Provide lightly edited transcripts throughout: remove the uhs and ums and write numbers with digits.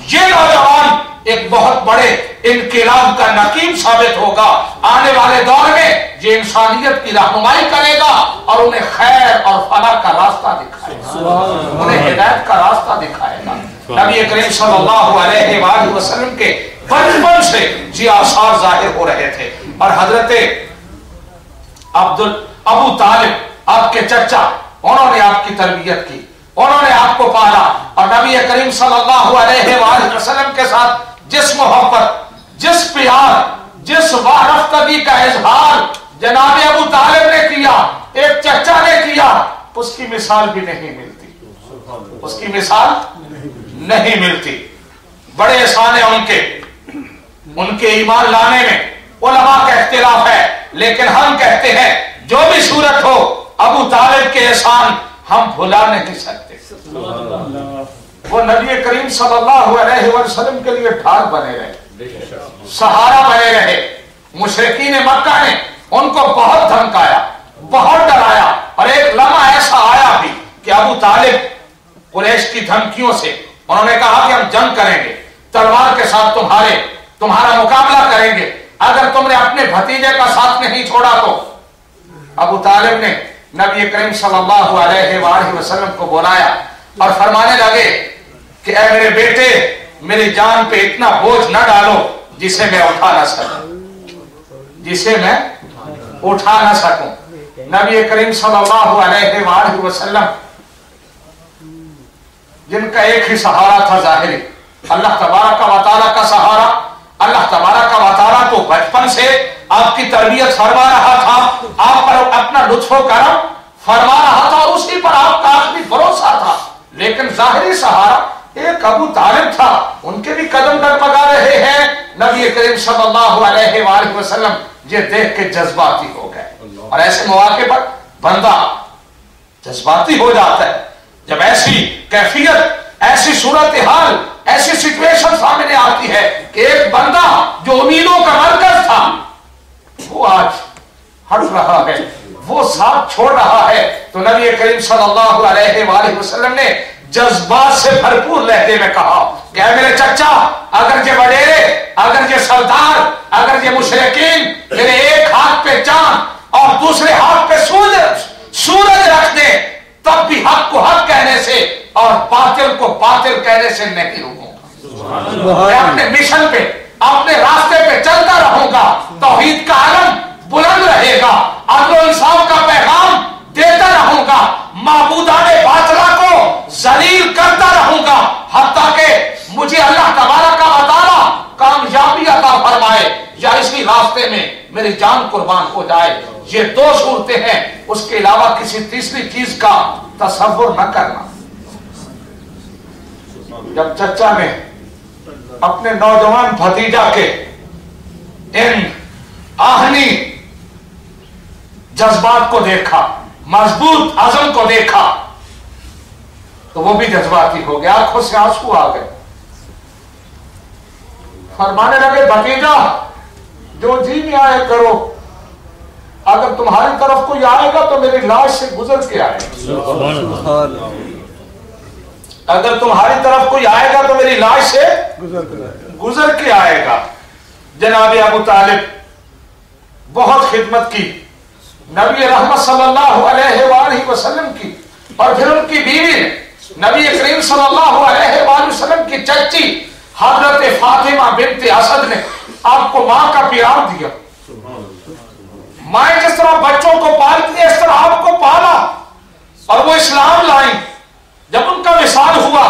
یہ نوجوان ایک بہت بڑے انقلاب کا نقیب ثابت ہوگا آنے والے دور میں، یہ انسانیت کی رہنمائی کرے گا اور انہیں خیر اور فلاح کا راستہ دکھائے گا، انہیں ہدایت کا راستہ دکھائے گا۔ نبی کریم صلی اللہ علیہ وآلہ وسلم کے بچپن سے یہ آثار ظاہر ہو رہے تھے، اور حضرت ابو طالب آپ کے چچا، انہوں نے آپ کی تربیت کی، انہوں نے آپ کو پالا، اور نبی کریم صلی اللہ علیہ وآلہ وسلم کے ساتھ جس محبت، جس پیار، جس وارفتگی کا اظہار جناب ابو طالب نے کیا، ایک چچا نے کیا، اس کی مثال بھی نہیں ملتی، اس کی مثال نہیں ملتی۔ بڑے احسان ہیں ان کے ایمان لانے میں علماء کا اختلاف ہے، لیکن ہم کہتے ہیں جو بھی صورت ہو ابو طالب کے احسان ہم بھلا نہیں سکتے۔ وہ نبی کریم صلی اللہ علیہ وسلم کے لیے ڈھال بنے رہے، سہارا بنے رہے۔ مشرکین مکہ نے ان کو بہت دھمکایا، بہت ڈرایا، اور ایک لمحہ ایسا آیا بھی کہ ابو طالب قریش کی دھمکیوں سے انہوں نے کہا کہ ہم جنگ کریں گے، تلوار کے ساتھ تمہارا مقابلہ کریں گے، اگر تم نے اپنے بھتیجے کا ساتھ نہیں چھوڑا تو۔ ابو طالب نے نبی کریم صلی اللہ علیہ وآلہ وسلم کو بلایا اور فرمانے لگے کہ اے میرے بیٹے، میری جان پہ اتنا بوجھ نہ ڈالو جسے میں اٹھا نہ سکوں۔ نبی کریم صلی اللہ علیہ وآلہ وسلم جن کا ایک ہی سہارا تھا ظاہری، اللہ تبارک و تعالیٰ کا سہارا۔ اللہ تبارک و تعالیٰ تو بچپن سے آپ کی تربیت فرما رہا تھا، آپ پر اپنا لطف و کرم فرما رہا تھا، اور اسی پر آپ کا آخری بھروسہ تھا، لیکن ظاہری سہارا ایک ابو طالب تھا، ان کے بھی قدم ڈگمگا رہے ہیں۔ نبی کریم صلی اللہ علیہ وآلہ وسلم یہ دیکھ کے جذباتی ہو گئے، اور ایسے مواقع پر بندہ جذباتی ہو جاتا ہے جب ایسی کیفیت، ایسی صورتحال، ایسی سچویشن سامنے آتی ہے کہ ایک بندہ جو امیدوں کا مرکز تھا وہ آج ہٹ رہا ہے، وہ ساتھ چھوڑ رہا ہے، تو نبی کریم صلی اللہ علیہ وآلہ وسلم نے جذبات سے بھرپور لہجے میں کہا کہ اے میرے چچا، اگر یہ وڈیرے، اگر یہ سردار، اگر یہ مشرکین میرے ایک ہاتھ پہ چاند اور دوسرے ہاتھ پہ سورج رکھ دیں، تب بھی حق کو حق کہنے سے اور باطل کو باطل کہنے سے نہیں رکوں گا۔ میں اپنے مشن پہ، اپنے راستے پہ چلتا رہوں گا، توحید کا علم بلند رہے گا، عدل و انصاف کا پیغام دیتا رہوں گا، معبودان باطلہ کو ذلیل کرتا رہوں گا، حتیٰ کہ مجھے اللہ تبارک و تعالیٰ کامیابی عطا فرمائے یا اسی راستے میں میری جان قربان ہو جائے۔ یہ دو صورتیں ہیں، اس کے علاوہ کسی تیسری چیز کا تصور نہ کرنا۔ جب چچا نے اپنے نوجوان بھتیجا کے ان آہنی جذبات کو دیکھا، مضبوط عزم کو دیکھا، تو وہ بھی جذباتی ہو گیا، آنکھوں سے آنسو آ گئے، فرمانے لگے بھتیجا جو جی میں آئے کرو، اگر تمہاری طرف کوئی آئے گا تو میری لاش سے گزر کے آئے گا، اگر تمہاری طرف کوئی آئے گا تو میری لاش سے گزر کے آئے گا۔ جناب ابو طالب بہت خدمت کی نبی رحمت صلی اللہ علیہ وآلہ وسلم کی، اور پھر ان کی بیوی نے نبی کریم صلی اللہ علیہ وآلہ وسلم کی چچی حضرت فاطمہ بنت اسد نے آپ کو ماں کا پیار دیا۔ مائیں جس طرح بچوں کو پالتی ہے اس طرح آپ کو پالا، اور وہ اسلام لائیں۔ جب ان کا وصال ہوا،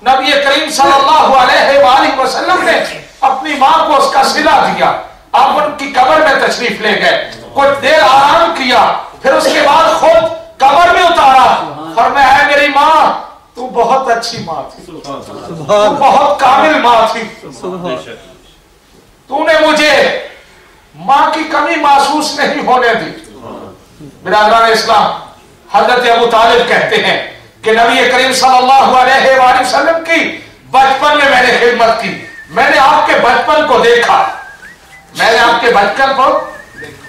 نبی کریم صلی اللہ علیہ وآلہ وسلم نے اپنی ماں کو اس کا صلہ دیا، آپ ان کی قبر میں تشریف لے گئے، کچھ دیر آرام کیا، پھر اس کے بعد خود قبر میں اتارا، فرمایا اے میری ماں، تو بہت اچھی ماں تھی، تو بہت کامل ماں تھی، تو نے مجھے ماں کی کمی محسوس نہیں ہونے دی۔ برادران اسلام، حضرت ابو طالب کہتے ہیں کہ نبی کریم صلی اللہ علیہ وآلہ وسلم کی بچپن میں نے خدمت کی، میں نے آپ کے بچپن کو دیکھا، میں نے آپ کے بچپن کو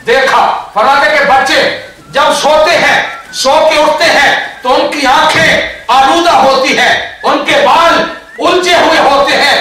دیکھا۔ فرماتے کہ بچے جب سوتے ہیں، سو کے اٹھتے ہیں تو ان کی آنکھیں آلودہ ہوتی ہیں، ان کے بال الجھے ہوئے ہوتے ہیں،